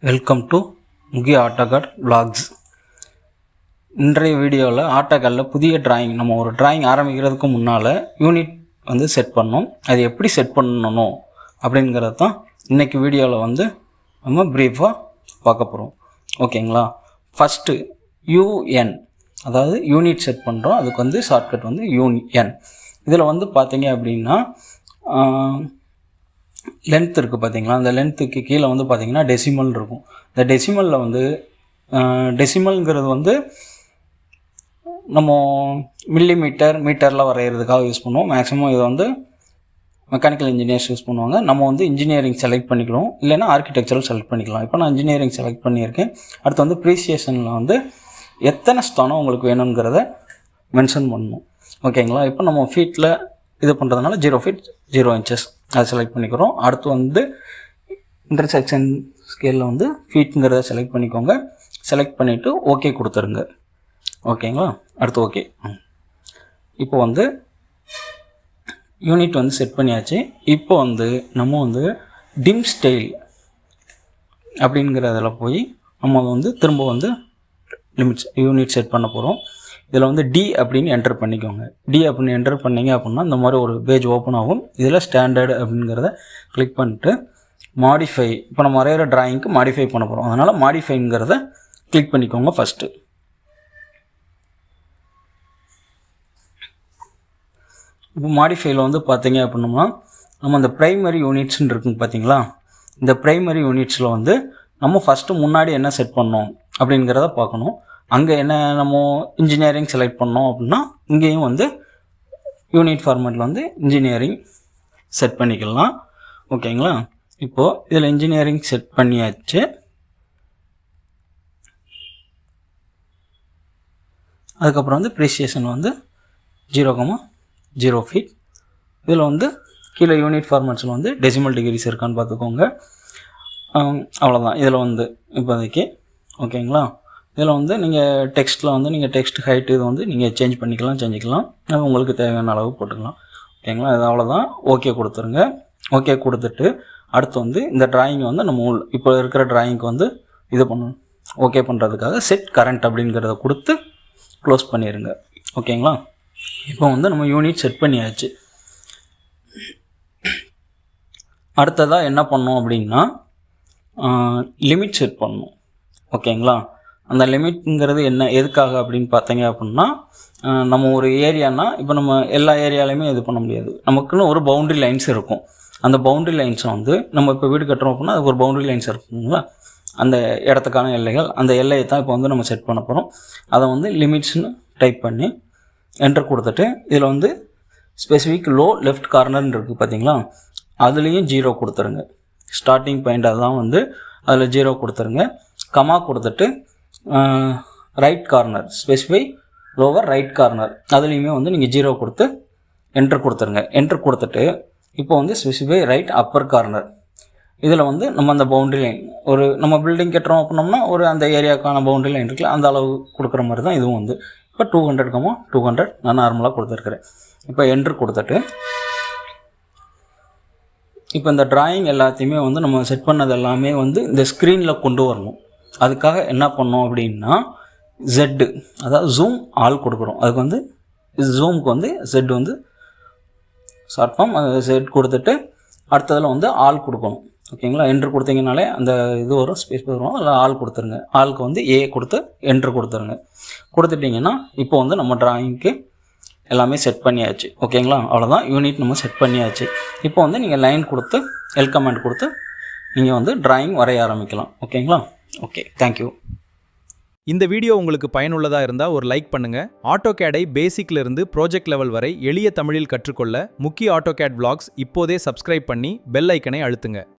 Welcome to Mukhi AutoCAD vlogs. இன்றைய வீடியோவில் ஆட்டோகேடில் புதிய நம்ம ஒரு டிராயிங் ஆரம்பிக்கிறதுக்கு முன்னால் யூனிட் செட் பண்ணோம். அது எப்படி செட் பண்ணணும் அப்படிங்கிறது தான் இன்றைக்கி வீடியோவில் நம்ம ப்ரீஃபாக பார்க்க போகிறோம். ஓகேங்களா? ஃபஸ்ட்டு யூஎன், அதாவது யூனிட் செட் பண்ணுறோம். அதுக்கு ஷார்ட்கட் யூஎன். இதில் பார்த்தீங்க அப்படின்னா லென்த் இருக்குது பார்த்தீங்களா, அந்த லென்த்துக்கு கீழே பார்த்தீங்கன்னா டெசிமல் இருக்கும். இந்த டெசிமலில் டெசிமல்ங்கிறது நம்ம மீட்டரில் வரைகிறதுக்காக யூஸ் பண்ணுவோம். மேக்ஸிமம் இது மெக்கானிக்கல் இன்ஜினியர்ஸ் யூஸ் பண்ணுவாங்க. நம்ம இன்ஜினியரிங் செலக்ட் பண்ணிக்கிறோம், இல்லைன்னா ஆர்கிடெக்சரல் செலக்ட் பண்ணிக்கலாம். இப்போ நான் இன்ஜினியரிங் செலக்ட் பண்ணியிருக்கேன். அடுத்து ப்ரீசியேஷனில் எத்தனை ஸ்தானம் உங்களுக்கு வேணுங்கிறத மென்ஷன் பண்ணணும். ஓகேங்களா? இப்போ நம்ம ஃபீட்டில் இது பண்ணுறதுனால 0 feet 0 inches அதை செலக்ட் பண்ணிக்கிறோம். அடுத்து இன்டர்செக்ஷன் ஸ்கேலில் ஃபீட்டுங்கிறத செலக்ட் பண்ணிக்கோங்க. செலக்ட் பண்ணிவிட்டு ஓகே கொடுத்துருங்க. ஓகேங்களா? அடுத்து ஓகே. இப்போ யூனிட் செட் பண்ணியாச்சு. இப்போ நம்ம டிம் ஸ்டைல் அப்படிங்கிறதில் போய் நம்ம திரும்ப யூனிட் செட் பண்ண போகிறோம். இதில் டி அப்படின்னு என்டர் பண்ணிக்கோங்க. டி அப்படின்னு என்டர் பண்ணிங்க அப்படின்னா இந்த மாதிரி ஒரு பேஜ் ஓப்பன் ஆகும். இதில் ஸ்டாண்டர்ட் அப்படிங்கிறத கிளிக் பண்ணிட்டு மாடிஃபை, இப்போ நம்ம வரைகிற டிராயிங்க்கு மாடிஃபை பண்ண போகிறோம். அதனால் மாடிஃபைங்கிறத கிளிக் பண்ணிக்கோங்க. ஃபஸ்ட்டு இப்போ மாடிஃபைல பார்த்தீங்க அப்படின்னா நம்ம அந்த ப்ரைமரி யூனிட்ஸ்ன்னு இருக்குங்க பார்த்தீங்களா, இந்த ப்ரைமரி யூனிட்ஸில் நம்ம ஃபஸ்ட்டு முன்னாடி என்ன செட் பண்ணோம் அப்படிங்கிறத பார்க்கணும். அங்கே என்ன நம்ம இன்ஜினியரிங் செலக்ட் பண்ணோம் அப்படின்னா இங்கேயும் யூனிட் ஃபார்மேட்டில் இன்ஜினியரிங் செட் பண்ணிக்கலாம். ஓகேங்களா? இப்போது இதில் இன்ஜினியரிங் செட் பண்ணியாச்சு. அதுக்கப்புறம் ப்ரீசியேஷன் 0,0 feet. இதில் கீழே யூனிட் ஃபார்மேட்ஸில் டெசிமல் டிகிரிஸ் இருக்கான்னு பார்த்துக்கோங்க. அவ்வளோதான். இதில் இப்போதைக்கு ஓகேங்களா? இதில் நீங்கள் டெக்ஸ்ட்டில் நீங்கள் டெக்ஸ்ட் ஹைட்டு இது நீங்கள் சேஞ்ச் செஞ்சுக்கலாம். அது உங்களுக்கு தேவையான அளவு போட்டுக்கலாம். ஓகேங்களா? இது அவ்வளோதான். ஓகே கொடுத்துருங்க. ஓகே கொடுத்துட்டு அடுத்து இந்த டிராயிங் நம்ம இப்போ இருக்கிற டிராயிங்க்கு இது பண்ணணும். ஓகே பண்ணுறதுக்காக செட் கரண்ட் அப்படிங்கிறத கொடுத்து க்ளோஸ் பண்ணிடுங்க. ஓகேங்களா? இப்போ நம்ம யூனிட் செட் பண்ணியாச்சு. அடுத்ததாக என்ன பண்ணோம் அப்படின்னா லிமிட் செட் பண்ணணும். ஓகேங்களா? அந்த லிமிட்ங்கிறது என்ன, எதுக்காக அப்படின்னு பார்த்தீங்க அப்படின்னா நம்ம ஒரு ஏரியானா இப்போ நம்ம எல்லா ஏரியாலையுமே இது பண்ண முடியாது. நமக்குன்னு ஒரு பவுண்ட்ரி லைன்ஸ் இருக்கும். அந்த பவுண்ட்ரி லைன்ஸை நம்ம இப்போ வீடு கட்டுறோம் அப்படின்னா அதுக்கு ஒரு பவுண்ட்ரி லைன்ஸ் இருக்குங்களா, அந்த இடத்துக்கான எல்லைகள், அந்த எல்லையை தான் இப்போ நம்ம செட் பண்ண போகிறோம். அதை லிமிட்ஸ்னு டைப் பண்ணி என்டர் கொடுத்துட்டு இதில் ஸ்பெசிஃபிக் லோ லெஃப்ட் கார்னர்னு இருக்குது பார்த்தீங்களா, அதுலேயும் 0 கொடுத்துருங்க. ஸ்டார்டிங் பாயிண்ட் அதுதான் அதில் 0 கொடுத்துருங்க. கமா கொடுத்துட்டு right corner, specify lower right corner, அதுலேயுமே நீங்கள் 0 கொடுத்து என்ட்ரு கொடுத்துருங்க. என்ட்ரு கொடுத்துட்டு இப்போ ஸ்பெசிஃபை ரைட் அப்பர் கார்னர், இதில் நம்ம அந்த பவுண்ட்ரி லைன், ஒரு நம்ம பில்டிங் கட்டுறோம் அப்படின்னோம்னா ஒரு அந்த ஏரியாவுக்கான பவுண்ட்ரி லைன் இருக்குல்ல, அந்த அளவு கொடுக்குற மாதிரி தான் இதுவும் இப்போ 200,200 நான் நார்மலாக கொடுத்துருக்குறேன். இப்போ என்ட்ரு கொடுத்துட்டு இப்போ இந்த டிராயிங் எல்லாத்தையுமே நம்ம செட் பண்ணது எல்லாமே இந்த ஸ்க்ரீனில் கொண்டு வரணும். அதுக்காக என்ன பண்ணோம் அப்படின்னா Z, அதாவது ஜூம் ஆல் கொடுக்குறோம். அதுக்கு ஜூமுக்கு Z ஷார்ட் ஃபார்ம் Z கொடுத்துட்டு அடுத்ததில் ஆல் கொடுக்கணும். ஓகேங்களா? என்ட்ரு கொடுத்தீங்கனாலே அந்த இது வரும், ஸ்பேஸ் வரும், அதில் ஆல் கொடுத்துருங்க. ஆளுக்கு A கொடுத்து என்ட்ரு கொடுத்துருங்க. கொடுத்துட்டிங்கன்னா இப்போ நம்ம டிராயிங்க்கு எல்லாமே செட் பண்ணியாச்சு. ஓகேங்களா? அவ்வளோதான். யூனிட் நம்ம செட் பண்ணியாச்சு. இப்போ நீங்கள் லைன் கொடுத்து எல் கமெண்ட் கொடுத்து நீங்கள் டிராயிங் வரைய ஆரம்பிக்கலாம். ஓகேங்களா? Okay, thank you. இந்த வீடியோ உங்களுக்கு பயனுள்ளதாக இருந்தால் ஒரு லைக் பண்ணுங்க. ஆட்டோகேடை பேசிக்லேருந்து ப்ராஜெக்ட் லெவல் வரை எளிய தமிழில் கற்றுக்கொள்ள முக்கிய ஆட்டோகேட் vlogs இப்போதே சப்ஸ்கிரைப் பண்ணி பெல் ஐக்கனை அழுத்துங்க.